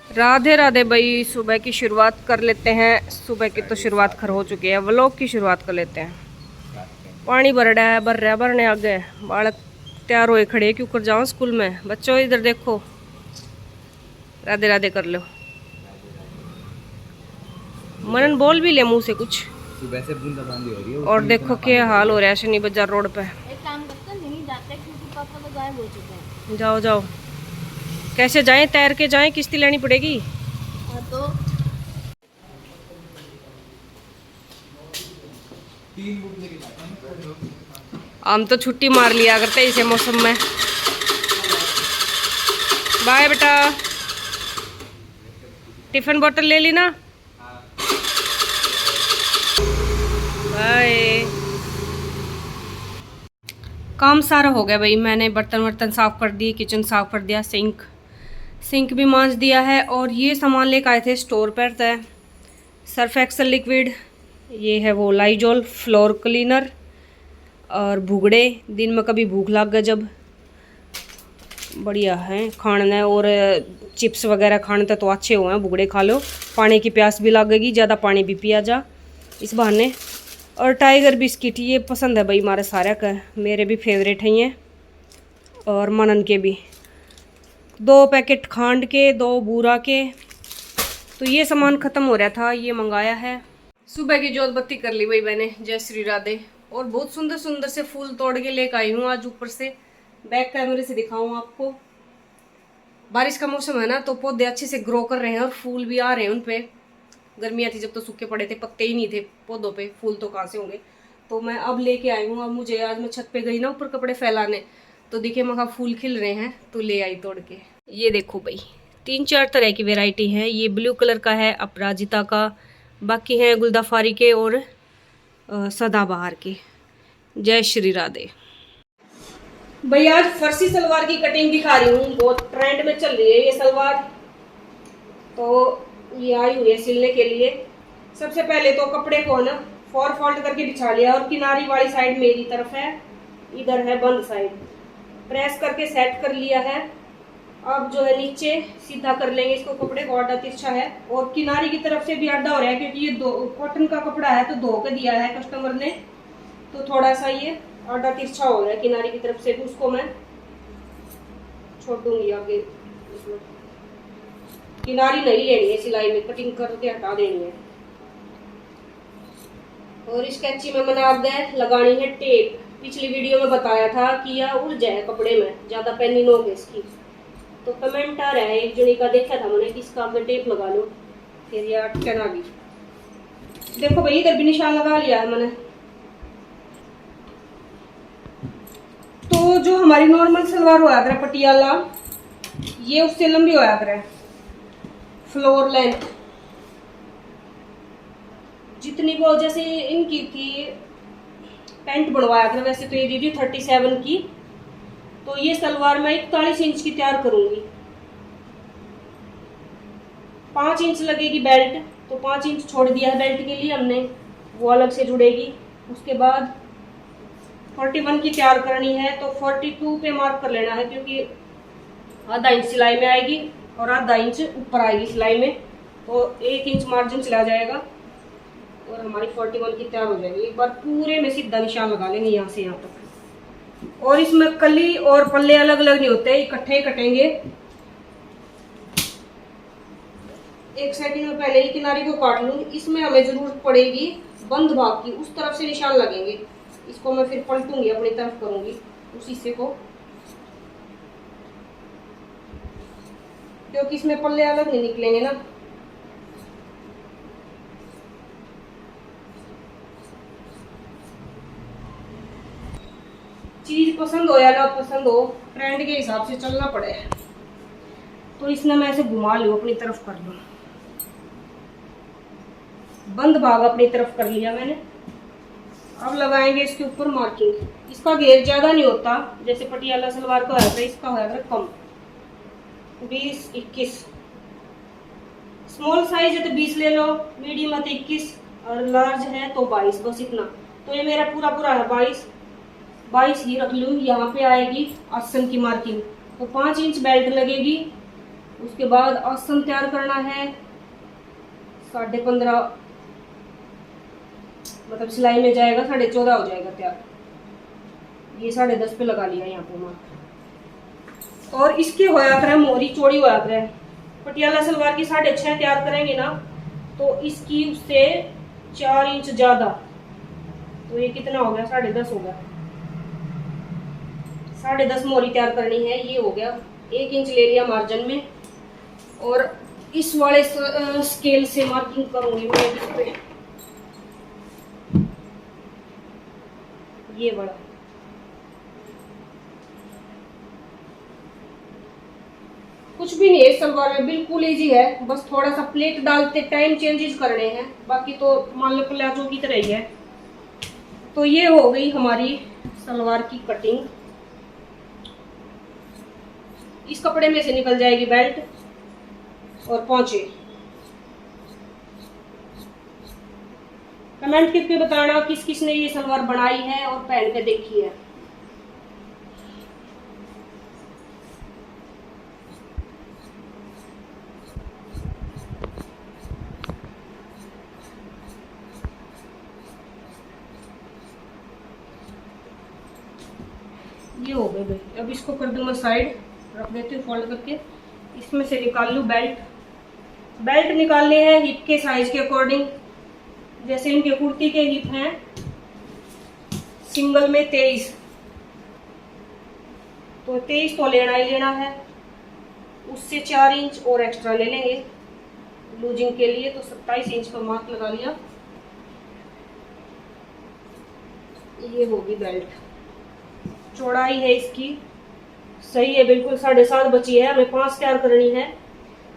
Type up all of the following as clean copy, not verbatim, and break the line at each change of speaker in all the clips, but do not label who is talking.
राधे राधे भाई, सुबह की शुरुआत कर लेते हैं। सुबह की तो शुरुआत खर हो चुकी है, व्लॉग की शुरुआत कर लेते हैं। पानी भर रहा है, भर रहा है, भरने आ गए। बालक तैयार हुए खड़े क्यों कर जाऊँ स्कूल में। बच्चों इधर देखो, राधे राधे कर लो। मनन बोल भी ले मुंह से कुछ।
सुबह से बूंदाबांदी हो रही है,
और
उसमें
देखो
इतना पानी
क्या
भर
हाल
गया।
हो रहा है शनि बाजार रोड पे।
एक काम करते हैं, नहीं जाते क्योंकि पापा तो गायब हो चुके हैं।
जाओ जाओ, कैसे जाएं? तैर के जाएं, किश्ती लेनी पड़ेगी।
हाँ तो
हम तो छुट्टी मार लिया करते इसे मौसम में। बाय बेटा, टिफिन बोतल ले ली ना। बाय। काम सारा हो गया भाई, मैंने बर्तन वर्तन साफ कर दिए, किचन साफ कर दिया, सिंक भी मांज दिया है। और ये सामान लेकर आए थे स्टोर पर तय, सर्फ एक्सल लिक्विड, ये है वो लाइजॉल फ्लोर क्लीनर, और भुगड़े। दिन में कभी भूख लग गया जब, बढ़िया है खाने। और चिप्स वगैरह खाने तो अच्छे हुए हैं, भुगड़े खा लो। पानी की प्यास भी लगेगी, ज़्यादा पानी भी पिया जा इस बहाने। और टाइगर बिस्किट ये पसंद है भाई हमारे सारे का, मेरे भी फेवरेट हैं ये, और मनन के भी। 2 पैकेट खांड के, 2 बूरा के। तो ये सामान ख़त्म हो रहा था, ये मंगाया है। सुबह की जोत बत्ती कर ली भाई मैंने, जय श्री राधे। और बहुत सुंदर सुंदर से फूल तोड़ के लेकर आई हूँ आज ऊपर से, बैक कैमरे से दिखाऊँ आपको। बारिश का मौसम है ना, तो पौधे अच्छे से ग्रो कर रहे हैं और फूल भी आ रहे हैं उन पे। गर्मियाँ थी जब तो सूखे पड़े थे, पत्ते ही नहीं थे पौधों पे, फूल तो कहाँ से होंगे। तो मैं अब लेके आई हूँ। अब मुझे आज मैं छत पे गई ना ऊपर कपड़े फैलाने, तो दिखे मगा फूल खिल रहे हैं, तो ले आई तोड़ के। ये देखो भाई, 3-4 तरह की वैरायटी है। ये ब्लू कलर का है अपराजिता का, बाकी हैं गुलदाफारी के और सदाबहार के। जय श्री राधे। भाई आज फर्सी सलवार की कटिंग दिखा रही हूँ, बहुत ट्रेंड में चल रही है ये सलवार। तो ये आई हुई है सिलने के लिए। सबसे पहले तो कपड़े को ना 4 फोल्ड करके बिछा लिया, और किनारी वाली साइड मेरी तरफ है, इधर है बंद साइड, प्रेस करके सेट कर लिया है। अब जो है नीचे सीधा कर लेंगे इसको, कपड़े को आधा तिरछा है, और किनारी की तरफ से भी आधा हो रहा है, क्योंकि ये कॉटन का कपड़ा है तो धो के दिया है कस्टमर ने, तो थोड़ा सा ये आधा तिरछा हो रहा है किनारी की तरफ से भी। उसको मैं छोड़ दूंगी आगे। इसमें किनारी नहीं लेनी है सिलाई में, कटिंग करके हटा देनी है। और इस कैंची में मैंने आगे लगानी है टेप। पिछली वीडियो में बताया था कि यह उड़ जाए कपड़े में, ज्यादा पेनिंग हो गई इसकी। तो कमेंट आ रहा है, एक जनी का देखा था मैंने कि इसका आगे टेप लगा लो, फिर यह अटकन आ गई। देखो भाई इधर भी निशान लगा लिया है मैंने। तो जो हमारी नॉर्मल सलवार होया करे पटियाला, ये उससे लंबी होया करे फ्लोर लेंथ जितनी वो, जैसे इनकी थी पैंट बनवाया था, वैसे तो ये दीदी 37 की। तो ये सलवार मैं 41 इंच की तैयार करूंगी। 5 इंच लगेगी बेल्ट, तो 5 इंच छोड़ दिया है बेल्ट के लिए हमने, वो अलग से जुड़ेगी। उसके बाद 41 की तैयार करनी है, तो 42 पे मार्क कर लेना है, क्योंकि आधा इंच सिलाई में आएगी और आधा इंच ऊपर आएगी सिलाई में, तो 1 इंच मार्जिन चला जाएगा और हमारी 41 की तैयार हो जाएगी। एक बार पूरे में सीधा निशान लगा लेंगे यहाँ से यहाँ तक। और इसमें कली और पल्ले अलग अलग नहीं होते, इकट्ठे कटेंगे। 1 सेकंड में पहले ही किनारी को काट लूँ। इसमें हमें जरूरत पड़ेगी बंद भाग की, उस तरफ से निशान लगेंगे। इसको मैं फिर पलटूंगी, अपनी तरफ करूंगी उस हिस्से को, क्योंकि इसमें पल्ले अलग नहीं निकलेंगे ना। चीज पसंद हो या ना पसंद हो, ट्रेंड के हिसाब से चलना पड़े। तो इसने मैं ऐसे घुमा लूं, अपनी तरफ कर लूं, बंद भाग अपनी तरफ कर लिया मैंने। अब लगाएंगे इसके ऊपर मार्किंग। इसका घेर ज्यादा नहीं होता, जैसे पटियाला सलवार का है, इसका है कम, 20-21। स्मॉल साइज है तो 20 ले लो, मीडियम है तो 21, और लार्ज है तो 22, बस इतना। तो ये मेरा पूरा पूरा है 22 ही रख लूँ। यहाँ पे आएगी आसन की मार्किंग, तो 5 इंच बेल्ट लगेगी उसके बाद आसन तैयार करना है 15.5, मतलब सिलाई में जाएगा 14.5 हो जाएगा तैयार। ये 10.5 पे लगा लिया यहाँ पे मार्क। और इसके होया करे मोहरी चौड़ी होया करे। पटियाला सलवार की 6.5 तैयार करेंगे ना तो इसकी उससे 4 इंच ज्यादा, तो ये कितना हो गया 10.5 हो गया। 10.5 मोहरी तैयार करनी है। ये हो गया 1 इंच ले लिया मार्जिन में, और इस वाले स्केल से मार्किंग करूंगी मैं इस पे, ये बड़ा। कुछ भी नहीं है सलवार में, बिल्कुल इजी है। बस थोड़ा सा प्लेट डालते टाइम चेंजेस करने हैं, बाकी तो मान लो प्लाजो की तरह ही है। तो ये हो गई हमारी सलवार की कटिंग। इस कपड़े में से निकल जाएगी बेल्ट और पहुंचे। कमेंट करके बताना किस किस ने ये सलवार बनाई है और पहन के देखी है। ये हो गए भाई। अब इसको कर दूं मैं साइड, रख देती हूँ फोल्ड करके। इसमें से निकाल लूँ बेल्ट। बेल्ट निकालने हैं हिप के साइज के अकॉर्डिंग। जैसे इनके कुर्ती के हिप हैं सिंगल में 23, तो 23 तो लेना ही लेना है। उससे 4 इंच और एक्स्ट्रा ले लेंगे लूजिंग के लिए, तो 27 इंच का मार्क लगा लिया। ये होगी बेल्ट। चौड़ाई है इसकी सही है बिल्कुल 7.5 बची है, हमें 5 तैयार करनी है,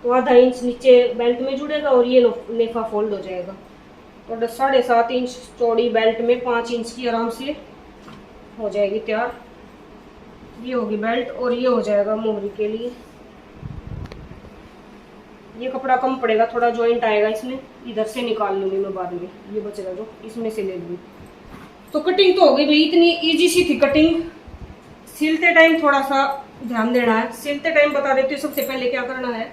तो आधा इंच नीचे बेल्ट में जुड़ेगा और ये नेफा फोल्ड हो जाएगा। तो 7.5 इंच चौड़ी बेल्ट में 5 इंच की आराम से हो जाएगी तैयार। ये होगी बेल्ट और ये हो जाएगा मोहरी के लिए। ये कपड़ा कम पड़ेगा, थोड़ा जॉइंट आएगा इसमें, इधर से निकाल लूंगी मैं बाद में, ये बचेगा जो इसमें से ले लूंगी। तो कटिंग तो हो गई भाई, इतनी इजी सी थी कटिंग। सिलते टाइम थोड़ा सा ध्यान देना है। सिलते टाइम बता देती हूँ सबसे पहले क्या करना है।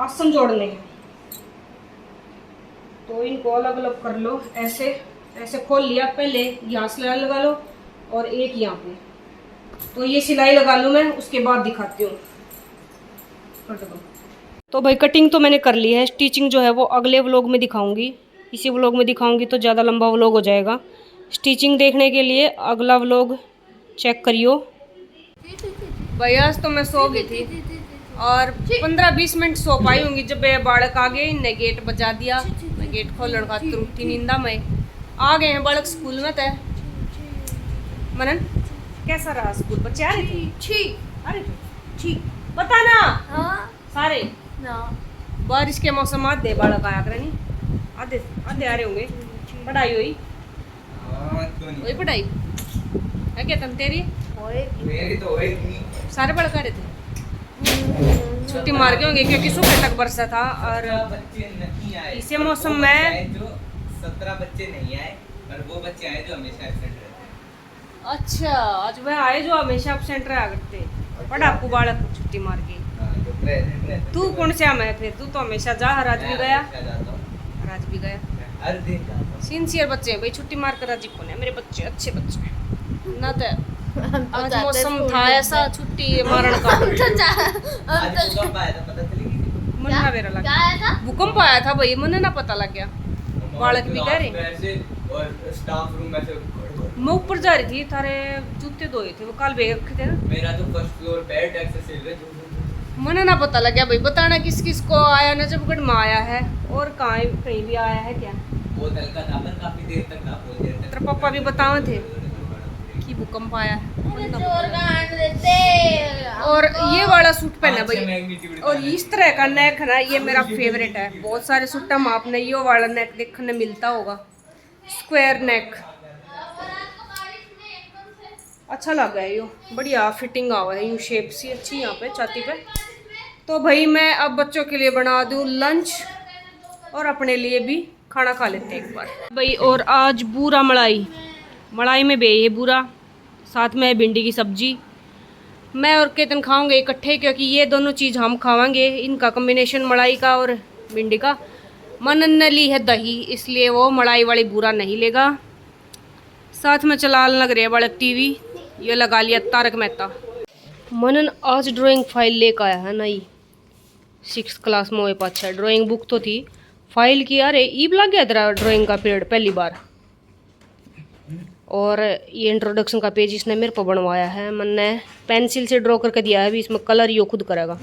आसन जोड़ने हैं, तो इनको अलग अलग कर लो। ऐसे ऐसे खोल लिया, पहले यहाँ सिलाई लगा लो और एक यहाँ पे, तो ये सिलाई लगा लूँ मैं, उसके बाद दिखाती हूँ। तो भाई कटिंग तो मैंने कर ली है। स्टिचिंग जो है वो अगले व्लॉग में दिखाऊंगी, इसी व्लॉग में दिखाऊंगी तो ज़्यादा लंबा व्लॉग हो जाएगा। स्टिचिंग देखने के लिए अगला व्लॉग चेक करियो। भैया आज तो मैं सो गई थी और 15-20 मिनट सो पाई होंगी जब बालक आ गए। इनने गेट बजा दिया, मैं गेट खोलने खातिर उठी नींदा में। आ गए हैं बालक स्कूल में। तय मनन कैसा रहा स्कूल? बच्चे आ रहे थे? अरे ठीक बता ना। सारे बारिश के मौसम आधे बालक आया करे नहीं, आधे आधे आ रहे होंगे। पढ़ाई हुई वही पढ़ाई है क्या तुम? तेरी
मेरी तो वही
सारे बालक आ रहे थे, छुट्टी मार के होंगे क्योंकि सुबह तक बरसा था। और
बच्चे नहीं आए
इसे मौसम में
जो 17 बच्चे नहीं आए, पर वो बच्चे आए जो हमेशा एब्सेंट रहते हैं।
अच्छा, आज वह आए जो हमेशा एब्सेंट रहा करते। पढ़ाकू बालक को छुट्टी मार के।
जो प्रेजेंट रहते।
तू कौन से मैं फिर? तू तो हमेशा जा, आज भी गया, आज भी गया।
हर दिन जाता हूं।
सिंसियर बच्चे हैं भाई, छुट्टी मार कर राजी कौन है? मेरे बच्चे अच्छे बच्चे हैं ना। तो आज मौसम था ऐसा छुट्टी मारण का।
आज भूकंप आया था, पता चली?
मन ना मेरा लगा भूकंप आया था भाई, मन ना पता लग गया। बालक भी कह रहे
और स्टाफ रूम में से
मैं ऊपर जा रही थी, थारे जूते धोए थे वो काल बेग रखे थे ना।
मेरा तो फर्स्ट फ्लोर पे टैक्स से
मन ना पता लग गया भाई। बताना किस किस को आया नजफगढ़ में आया है और कहीं भी आया है क्या?
बहुत हल्का था, पर काफी देर तक था, बहुत देर तक।
तेरे पापा भी बताए थे कि भूकंप आया है। और ये वाला सूट पहना भाई, और इस तरह का नेक ना, ये मेरा फेवरेट है। बहुत सारे सूट में आपने ये वाला नेक देखने मिलता होगा, स्क्वायर नेक। अच्छा लगा है, यो बढ़िया फिटिंग आवा है, यूँ शेप सी अच्छी यहाँ पे छाती पे। तो भाई मैं अब बच्चों के लिए बना दूँ लंच और अपने लिए भी खाना खा लेते हैं एक बार भाई। और आज बूरा मलाई में बे ये बूरा, साथ में भिंडी की सब्जी मैं और केतन खाओगे इकट्ठे, क्योंकि ये दोनों चीज़ हम खावांगे। इनका कॉम्बिनेशन मलाई का और भिंडी का। मनन ने ली है दही, इसलिए वो मलाई वाली बुरा नहीं लेगा। साथ में चला लग रही है बड़ा टीवी, ये लगा लिया तारक मेहता। मनन आज ड्राइंग फाइल लेकर आया है नई, 6th क्लास में हुए पाछा। ड्राइंग बुक तो थी, फाइल की। अरे ईब लग गया तेरा ड्राइंग का पीरियड पहली बार। और ये इंट्रोडक्शन का पेज इसने मेरे को बनवाया है। मन ने पेंसिल से ड्रॉ करके दिया है, अभी इसमें कलर यो खुद करेगा।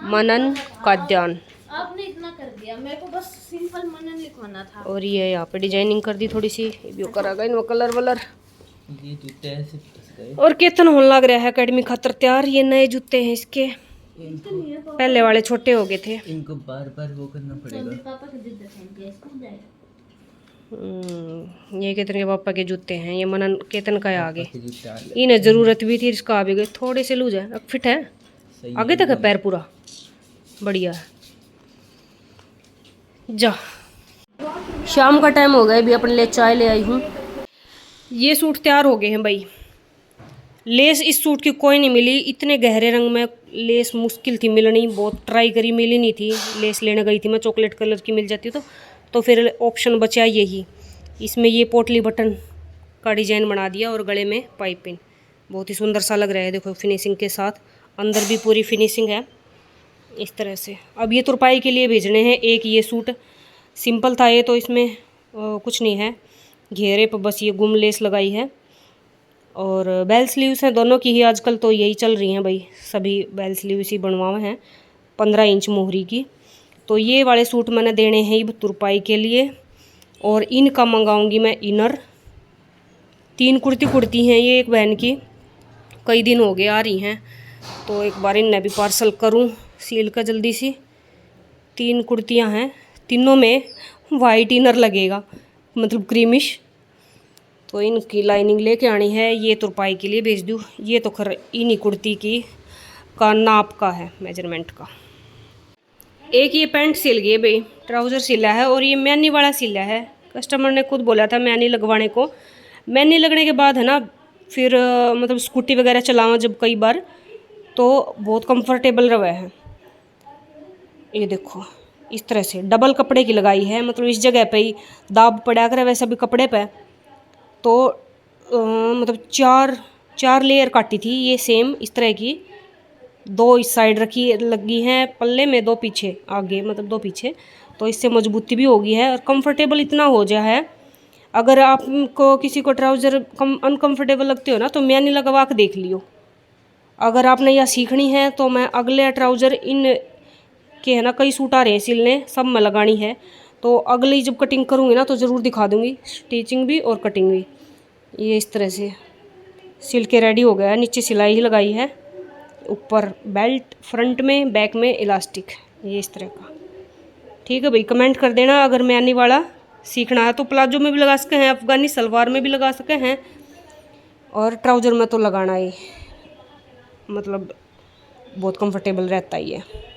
मनन काद्यान
आपने इतना कर दिया, मेरे को बस सिंपल मनन लिखवाना था।
और ये यहाँ पे डिजाइनिंग कर दी थोड़ी सी, ये भी करेगा इनमें कलर वलर।
ये जूते ऐसे फंस गए।
और केतन होने लग रहा है अकेडमी खातर तैयार। ये नए जूते हैं इसके, पहले वाले छोटे हो गए थे।
इनको बार बार वो करना पड़ेगा।
पापा के जूते पहन के स्कूल जाएगा।
ये केतन के पापा के जूते हैं, ये मनन केतन का है आगे।
के जूते आ गए।
इन्हें ज़रूरत भी थी, इसका आ भी गए। थोड़े से लूज है, अब फिट है,
सही
आगे तक है पैर पूरा बढ़िया है। जा शाम का टाइम हो गया, अभी अपने लिए चाय ले आई हूँ। ये सूट तैयार हो गए हैं भाई। लेस इस सूट की कोई नहीं मिली, इतने गहरे रंग में लेस मुश्किल थी मिलनी, बहुत ट्राई करी, मिली नहीं थी। लेस लेने गई थी मैं, चॉकलेट कलर की मिल जाती तो फिर ऑप्शन बचा यही। इसमें ये पोटली बटन का डिजाइन बना दिया और गले में पाइपिंग, बहुत ही सुंदर सा लग रहा है। देखो फिनिशिंग के साथ, अंदर भी पूरी फिनिशिंग है इस तरह से। अब ये तुरपाई के लिए भेजने हैं। एक ये सूट सिंपल था ये, तो इसमें कुछ नहीं है, घेरे पर बस ये गुम लेस लगाई है। और बेल स्लीव्स हैं दोनों की ही, आजकल तो यही चल रही हैं भाई, सभी बेल स्लीव्स ही बनवाए हैं 15 इंच मोहरी की। तो ये वाले सूट मैंने देने हैं तुरपाई के लिए। और इनका मंगाऊंगी मैं इनर। 3 कुर्ती हैं ये एक बहन की, कई दिन हो गए आ रही हैं, तो एक बार इन्हें भी पार्सल करूं सील का जल्दी सी। 3 कुर्तियां हैं, तीनों में वाइट इनर लगेगा, मतलब क्रीमिश। तो इनकी लाइनिंग लेके आनी है, ये तुरपाई के लिए भेज दूँ। ये तो खर इन्हीं कुर्ती की का नाप का है, मेजरमेंट का। एक ये पैंट सिल गई भाई, ट्राउज़र सिला है, और ये मैनी वाला सिला है। कस्टमर ने खुद बोला था मैनी लगवाने को। मैनी लगने के बाद है ना, फिर मतलब स्कूटी वगैरह चलावा जब कई बार, तो बहुत कंफर्टेबल रहा है। ये देखो इस तरह से डबल कपड़े की लगाई है, मतलब इस जगह पे ही दाब पड़ा कर वैसा भी कपड़े पे। तो मतलब चार लेयर काटी थी ये सेम इस तरह की, 2 इस साइड रखी लगी हैं पल्ले में, 2 पीछे आगे, मतलब 2 पीछे। तो इससे मजबूती भी होगी है और कंफर्टेबल इतना हो जाए है। अगर आपको किसी को ट्राउज़र अनकंफर्टेबल लगते हो ना, तो मैंने लगवा के देख लियो। अगर आपने यह सीखनी है तो मैं अगले ट्राउज़र इन के है ना, कई सूट आ रहे हैं सिलने, सब में लगानी है। तो अगली जब कटिंग करूँगी ना, तो ज़रूर दिखा दूँगी, स्टिचिंग भी और कटिंग भी। ये इस तरह से सिल के रेडी हो गया है। नीचे सिलाई ही लगाई है, ऊपर बेल्ट, फ्रंट में बैक में इलास्टिक, ये इस तरह का। ठीक है भाई, कमेंट कर देना अगर मैनी वाला सीखना है तो। प्लाजो में भी लगा सके हैं, अफगानी सलवार में भी लगा सके हैं, और ट्राउज़र में तो लगाना ही, मतलब बहुत कंफर्टेबल रहता ही है।